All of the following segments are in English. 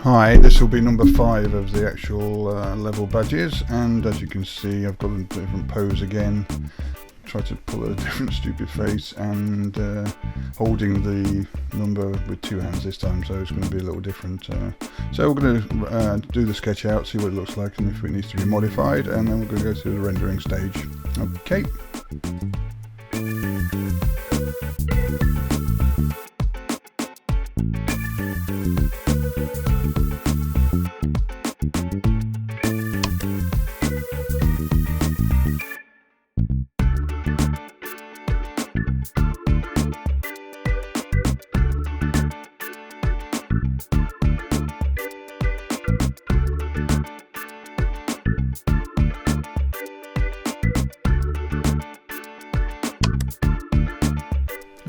Hi, this will be number 5 of the actual level badges, and as you can see I've got a different pose again. Try to pull a different stupid face, and holding the number with 2 hands this time, so it's going to be a little different. So we're going to do the sketch out, see what it looks like and if it needs to be modified, and then we're going to go to the rendering stage. Okay.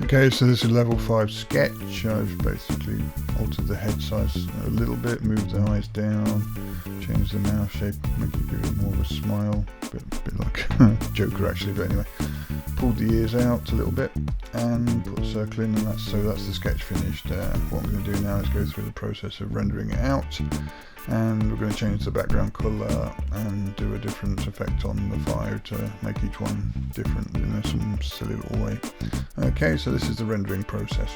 Okay, so this is level 5 sketch. I've basically altered the head size a little bit, moved the eyes down, changed the mouth shape, make it give it more of a smile, a bit like Joker actually, but anyway. Pulled the ears out a little bit and put a circle in, and that's the sketch finished. What I'm going to do now is go through the process of rendering it out, and we're going to change the background colour and do a different effect on the 5 to make each one different in some silly little way. Okay, so this is the rendering process.